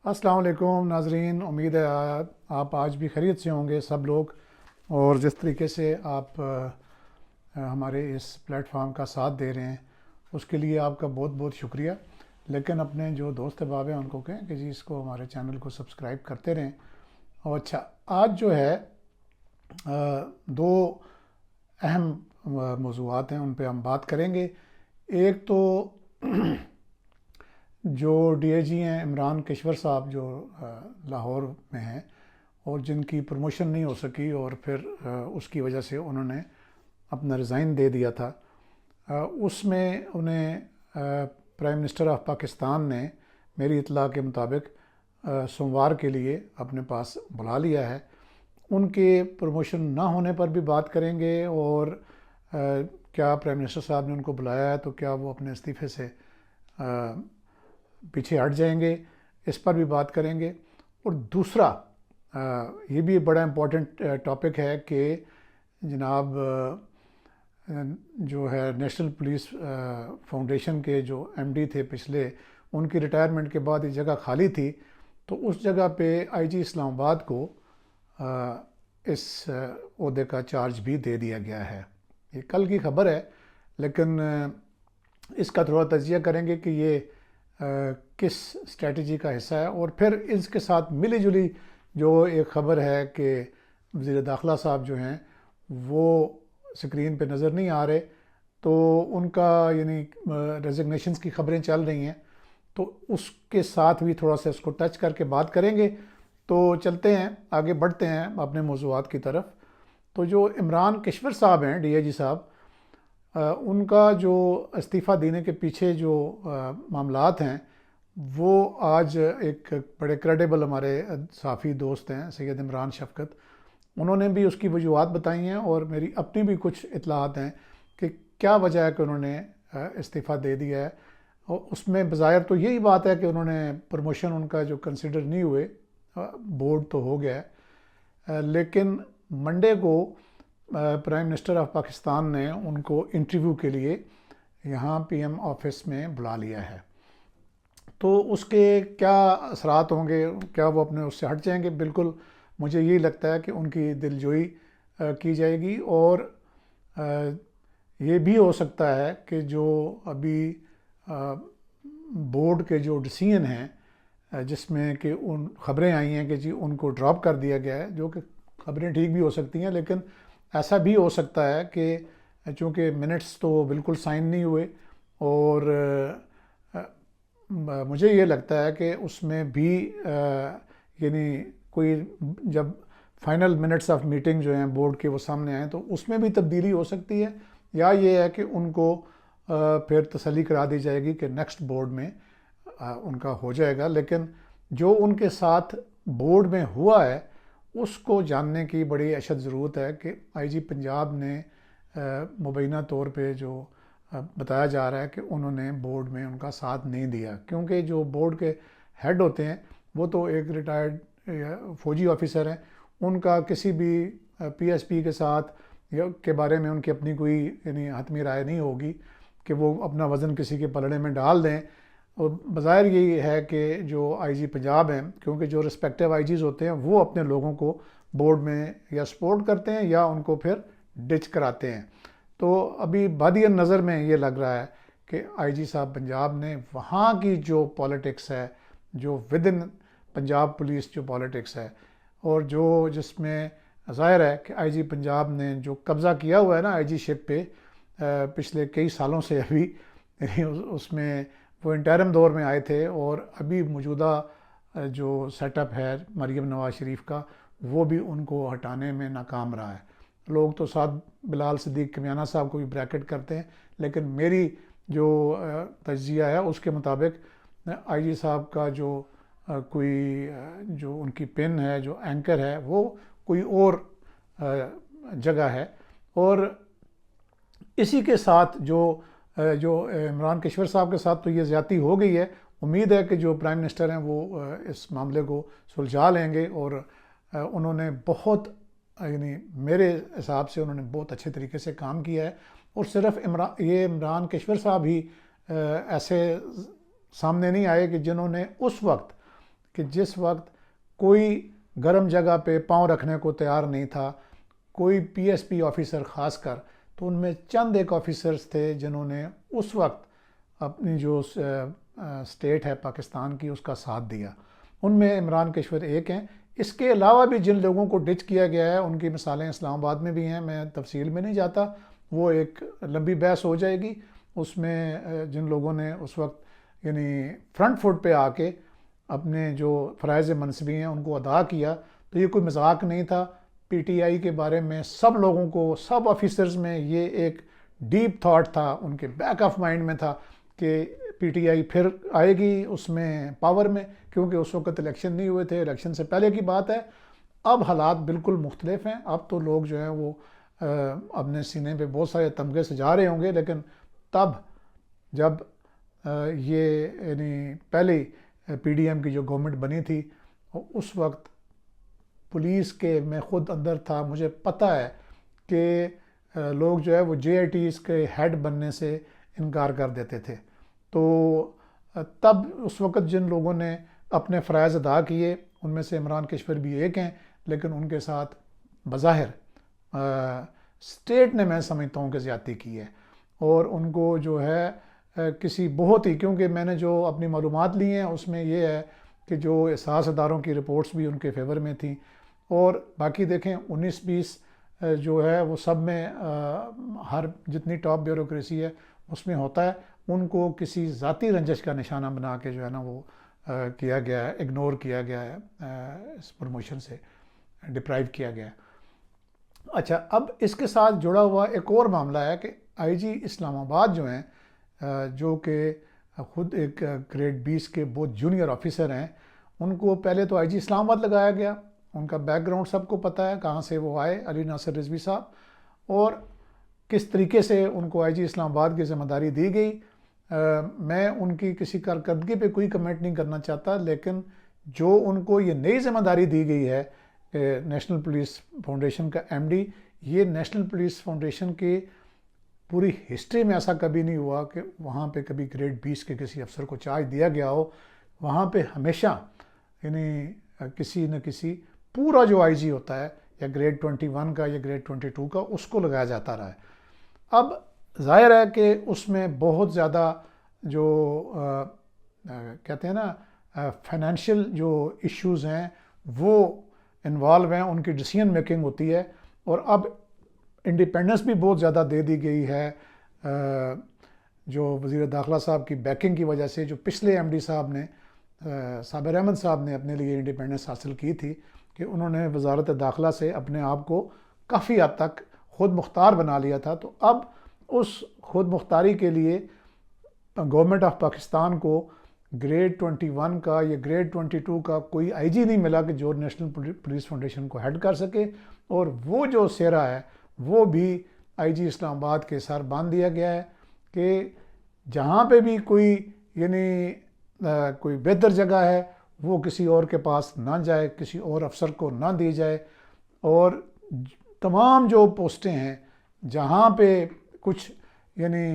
السلام علیکم ناظرین، امید ہے آپ آج بھی خیریت سے ہوں گے سب لوگ، اور جس طریقے سے آپ ہمارے اس پلیٹ فارم کا ساتھ دے رہے ہیں اس کے لیے آپ کا بہت بہت شکریہ۔ لیکن اپنے جو دوست احباب ہیں ان کو کہیں کہ جی اس کو ہمارے چینل کو سبسکرائب کرتے رہیں۔ اور اچھا، آج جو ہے دو اہم موضوعات ہیں، ان پہ ہم بات کریں گے۔ ایک تو جو ڈی اے جی ہیں عمران کشور صاحب، جو لاہور میں ہیں اور جن کی پروموشن نہیں ہو سکی اور پھر اس کی وجہ سے انہوں نے اپنا ریزائن دے دیا تھا، اس میں انہیں پرائم منسٹر آف پاکستان نے میری اطلاع کے مطابق سوموار کے لیے اپنے پاس بلا لیا ہے۔ ان کے پروموشن نہ ہونے پر بھی بات کریں گے، اور کیا پرائم منسٹر صاحب نے ان کو بلایا ہے تو کیا وہ اپنے استعفے سے پیچھے ہٹ جائیں گے، اس پر بھی بات کریں گے۔ اور دوسرا یہ بھی بڑا امپورٹنٹ ٹاپک ہے کہ جناب جو ہے نیشنل پولیس فاؤنڈیشن کے جو ایم ڈی تھے پچھلے، ان کی ریٹائرمنٹ کے بعد یہ جگہ خالی تھی، تو اس جگہ پہ آئی جی اسلام آباد کو اس عہدے کا چارج بھی دے دیا گیا ہے۔ یہ کل کی خبر ہے، لیکن اس کا تھوڑا تجزیہ کریں گے کہ یہ کس اسٹریٹجی کا حصہ ہے۔ اور پھر اس کے ساتھ ملی جلی جو ایک خبر ہے کہ وزیر داخلہ صاحب جو ہیں وہ سکرین پہ نظر نہیں آ رہے، تو ان کا یعنی ریزگنیشنز کی خبریں چل رہی ہیں، تو اس کے ساتھ بھی تھوڑا سا اس کو ٹچ کر کے بات کریں گے۔ تو چلتے ہیں آگے، بڑھتے ہیں اپنے موضوعات کی طرف۔ تو جو عمران کشور صاحب ہیں، ڈی اے جی صاحب، ان کا جو استعفیٰ دینے کے پیچھے جو معاملات ہیں، وہ آج ایک بڑے کریڈیبل ہمارے صحافی دوست ہیں سید عمران شفقت، انہوں نے بھی اس کی وجوہات بتائی ہیں، اور میری اپنی بھی کچھ اطلاعات ہیں کہ کیا وجہ ہے کہ انہوں نے استعفیٰ دے دیا ہے۔ اور اس میں بظاہر تو یہی بات ہے کہ انہوں نے پروموشن ان کا جو کنسیڈر نہیں ہوئے، بورڈ تو ہو گیا ہے، لیکن منڈے کو پرائم منسٹر آف پاکستان نے ان کو انٹرویو کے لیے یہاں پی ایم آفس میں بلا لیا ہے۔ تو اس کے کیا اثرات ہوں گے، کیا وہ اپنے اس سے ہٹ جائیں گے؟ بالکل مجھے یہی لگتا ہے کہ ان کی دلجوئی کی جائے گی، اور یہ بھی ہو سکتا ہے کہ جو ابھی بورڈ کے جو ڈیسیژن ہیں، جس میں کہ ان خبریں آئی ہیں کہ جی ان کو ڈراپ کر دیا گیا ہے، جو کہ خبریں ٹھیک بھی ہو سکتی ہیں، لیکن ایسا بھی ہو سکتا ہے کہ چونکہ منٹس تو بالکل سائن نہیں ہوئے، اور مجھے یہ لگتا ہے کہ اس میں بھی یعنی کوئی جب فائنل منٹس آف میٹنگ جو ہیں بورڈ کے وہ سامنے آئیں تو اس میں بھی تبدیلی ہو سکتی ہے، یا یہ ہے کہ ان کو پھر تسلی کرا دی جائے گی کہ نیکسٹ بورڈ میں ان کا ہو جائے گا۔ لیکن جو ان کے ساتھ بورڈ میں ہوا ہے اس کو جاننے کی بڑی اشد ضرورت ہے کہ آئی جی پنجاب نے مبینہ طور پہ جو بتایا جا رہا ہے کہ انہوں نے بورڈ میں ان کا ساتھ نہیں دیا، کیونکہ جو بورڈ کے ہیڈ ہوتے ہیں وہ تو ایک ریٹائرڈ فوجی آفیسر ہیں، ان کا کسی بھی پی ایس پی کے ساتھ کے بارے میں ان کی اپنی کوئی یعنی حتمی رائے نہیں ہوگی کہ وہ اپنا وزن کسی کے پلڑے میں ڈال دیں۔ اور بظاہر یہی ہے کہ جو آئی جی پنجاب ہیں، کیونکہ جو رسپیکٹیو آئی جیز ہوتے ہیں وہ اپنے لوگوں کو بورڈ میں یا سپورٹ کرتے ہیں یا ان کو پھر ڈچ کراتے ہیں۔ تو ابھی بادی نظر میں یہ لگ رہا ہے کہ آئی جی صاحب پنجاب نے وہاں کی جو پالیٹکس ہے، جو ود ان پنجاب پولیس جو پالیٹکس ہے، اور جو جس میں ظاہر ہے کہ آئی جی پنجاب نے جو قبضہ کیا ہوا ہے نا آئی جی شپ پہ پچھلے کئی سالوں سے، ابھی اس میں وہ انٹرم دور میں آئے تھے، اور ابھی موجودہ جو سیٹ اپ ہے مریم نواز شریف کا وہ بھی ان کو ہٹانے میں ناکام رہا ہے۔ لوگ تو ساتھ بلال صدیق کمیانہ صاحب کو بھی بریکٹ کرتے ہیں، لیکن میری جو تجزیہ ہے اس کے مطابق آئی جی صاحب کا جو کوئی جو ان کی پن ہے، جو اینکر ہے، وہ کوئی اور جگہ ہے۔ اور اسی کے ساتھ جو عمران کشور صاحب کے ساتھ تو یہ زیادتی ہو گئی ہے، امید ہے کہ جو پرائم منسٹر ہیں وہ اس معاملے کو سلجھا لیں گے، اور انہوں نے بہت یعنی میرے حساب سے انہوں نے بہت اچھے طریقے سے کام کیا ہے۔ اور صرف عمران کشور صاحب ہی ایسے سامنے نہیں آئے کہ جنہوں نے اس وقت کہ جس وقت کوئی گرم جگہ پہ پاؤں رکھنے کو تیار نہیں تھا، کوئی پی ایس پی آفیسر خاص کر، تو ان میں چند ایک آفیسرز تھے جنہوں نے اس وقت اپنی جو اسٹیٹ ہے پاکستان کی اس کا ساتھ دیا. ان میں عمران کشور ایک ہیں. اس کے علاوہ بھی جن لوگوں کو ڈچ کیا گیا ہے ان کی مثالیں اسلام آباد میں بھی ہیں، میں تفصیل میں نہیں جاتا، وہ ایک لمبی بحث ہو جائے گی. اس میں جن لوگوں نے اس وقت یعنی فرنٹ فٹ پہ آ کے اپنے جو فرائض منصبی ہیں ان کو ادا کیا، تو یہ کوئی مذاق نہیں تھا. پی ٹی آئی کے بارے میں سب لوگوں کو، سب آفیسرز میں یہ ایک ڈیپ تھاٹ تھا، ان کے بیک آف مائنڈ میں تھا کہ پی ٹی آئی پھر آئے گی اس میں پاور میں، کیونکہ اس وقت الیکشن نہیں ہوئے تھے، الیکشن سے پہلے کی بات ہے. اب حالات بالکل مختلف ہیں. اب تو لوگ جو ہیں وہ اپنے سینے پہ بہت سارے تمغے سجا رہے ہوں گے، لیکن تب جب یہ یعنی پہلے پی ڈی ایم کی جو گورنمنٹ بنی تھی، اس وقت پولیس کے میں خود اندر تھا، مجھے پتہ ہے کہ لوگ جو ہے وہ جے آئی ٹیز کے ہیڈ بننے سے انکار کر دیتے تھے. تو تب اس وقت جن لوگوں نے اپنے فرائض ادا کیے ان میں سے عمران کشور بھی ایک ہیں، لیکن ان کے ساتھ بظاہر اسٹیٹ نے میں سمجھتا ہوں کہ زیادتی کی ہے. اور ان کو جو ہے کسی بہت ہی، کیونکہ میں نے جو اپنی معلومات لی ہیں اس میں یہ ہے کہ جو احساس اداروں کی رپورٹس بھی ان کے فیور میں تھیں. اور باقی دیکھیں 19-20 جو ہے وہ سب میں ہر جتنی ٹاپ بیوروکریسی ہے اس میں ہوتا ہے. ان کو کسی ذاتی رنجش کا نشانہ بنا کے جو ہے نا وہ کیا گیا ہے، اگنور کیا گیا ہے، اس پروموشن سے ڈپرائیو کیا گیا ہے. اچھا، اب اس کے ساتھ جڑا ہوا ایک اور معاملہ ہے کہ آئی جی اسلام آباد جو ہیں، جو کہ خود ایک گریڈ 20 کے بہت جونیئر آفیسر ہیں، ان کو پہلے تو آئی جی اسلام آباد لگایا گیا. ان کا بیک گراؤنڈ سب کو پتہ ہے کہاں سے وہ آئے، علی ناصر رضوی صاحب، اور کس طریقے سے ان کو آئی جی اسلام آباد کی ذمہ داری دی گئی. میں ان کی کسی کارکردگی پہ کوئی کمنٹ نہیں کرنا چاہتا، لیکن جو ان کو یہ نئی ذمہ داری دی گئی ہے نیشنل پولیس فاؤنڈیشن کا ایم ڈی، یہ نیشنل پولیس فاؤنڈیشن کی پوری ہسٹری میں ایسا کبھی نہیں ہوا کہ وہاں پہ کبھی گریڈ 20 کے کسی افسر کو چارج دیا گیا ہو. وہاں پہ ہمیشہ یعنی کسی نہ کسی پورا جو آئی جی ہوتا ہے یا گریڈ 21 کا یا گریڈ 22 کا، اس کو لگایا جاتا رہا ہے. اب ظاہر ہے کہ اس میں بہت زیادہ جو کہتے ہیں نا فائنینشیل جو ایشوز ہیں وہ انوالو ہیں، ان کی ڈیسیژن میکنگ ہوتی ہے. اور اب انڈیپینڈنس بھی بہت زیادہ دے دی گئی ہے جو وزیر داخلہ صاحب کی بیکنگ کی وجہ سے. جو پچھلے ایم ڈی صاحب نے، صابر احمد صاحب نے اپنے لیے انڈیپینڈنس حاصل کی تھی کہ انہوں نے وزارت داخلہ سے اپنے آپ کو کافی حد تک خود مختار بنا لیا تھا. تو اب اس خود مختاری کے لیے گورنمنٹ آف پاکستان کو گریڈ 21 کا یا گریڈ 22 کا کوئی آئی جی نہیں ملا کہ جو نیشنل پولیس فاؤنڈیشن کو ہیڈ کر سکے. اور وہ جو سیرا ہے وہ بھی آئی جی اسلام آباد کے سر باندھ دیا گیا ہے کہ جہاں پہ بھی کوئی یعنی کوئی بہتر جگہ ہے وہ کسی اور کے پاس نہ جائے، کسی اور افسر کو نہ دی جائے. اور تمام جو پوسٹیں ہیں جہاں پہ کچھ یعنی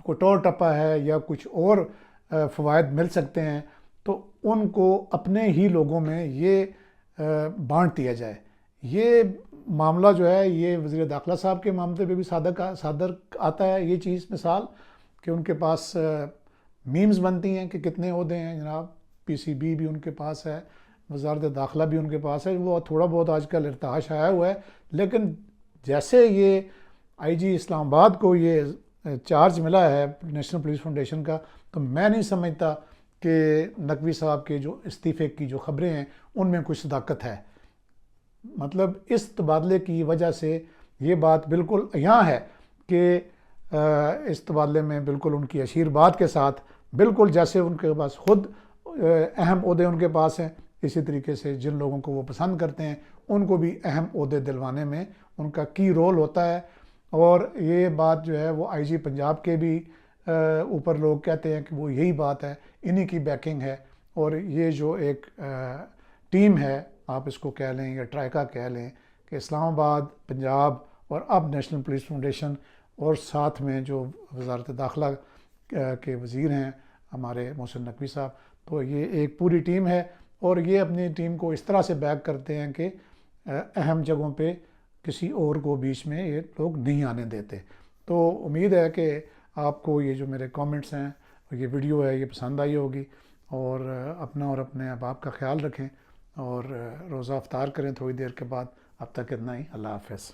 کوئی ٹور ٹپا ہے یا کچھ اور فوائد مل سکتے ہیں تو ان کو اپنے ہی لوگوں میں یہ بانٹ دیا جائے. یہ معاملہ جو ہے یہ وزیر داخلہ صاحب کے معاملے پہ بھی صادر آتا ہے یہ چیز، مثال کہ ان کے پاس میمز بنتی ہیں کہ کتنے عہدے ہیں جناب. پی سی بی بھی ان کے پاس ہے، وزارت داخلہ بھی ان کے پاس ہے. وہ تھوڑا بہت آج کل ارتعاش آیا ہوا ہے، لیکن جیسے یہ آئی جی اسلام آباد کو یہ چارج ملا ہے نیشنل پولیس فاؤنڈیشن کا، تو میں نہیں سمجھتا کہ نقوی صاحب کے جو استعفے کی جو خبریں ہیں ان میں کچھ صداقت ہے. مطلب اس تبادلے کی وجہ سے یہ بات بالکل یہاں ہے کہ اس تبادلے میں بالکل ان کی اشیر بات کے ساتھ بالکل جیسے ان کے پاس خود اہم عہدے ان کے پاس ہیں، اسی طریقے سے جن لوگوں کو وہ پسند کرتے ہیں ان کو بھی اہم عہدے دلوانے میں ان کا کی رول ہوتا ہے. اور یہ بات جو ہے وہ آئی جی پنجاب کے بھی اوپر لوگ کہتے ہیں کہ وہ یہی بات ہے، انہی کی بیکنگ ہے. اور یہ جو ایک ٹیم ہے، آپ اس کو کہہ لیں یا ٹرائکا کہہ لیں، کہ اسلام آباد، پنجاب اور اب نیشنل پولیس فاؤنڈیشن، اور ساتھ میں جو وزارت داخلہ کے وزیر ہیں ہمارے محسن نقوی صاحب، تو یہ ایک پوری ٹیم ہے اور یہ اپنی ٹیم کو اس طرح سے بیک کرتے ہیں کہ اہم جگہوں پہ کسی اور کو بیچ میں یہ لوگ نہیں آنے دیتے. تو امید ہے کہ آپ کو یہ جو میرے کامنٹس ہیں یہ ویڈیو ہے یہ پسند آئی ہوگی, اور اپنا اور اپنے احباب کا خیال رکھیں, اور روزہ افطار کریں تھوڑی دیر کے بعد. اب تک اتنا ہی, اللہ حافظ.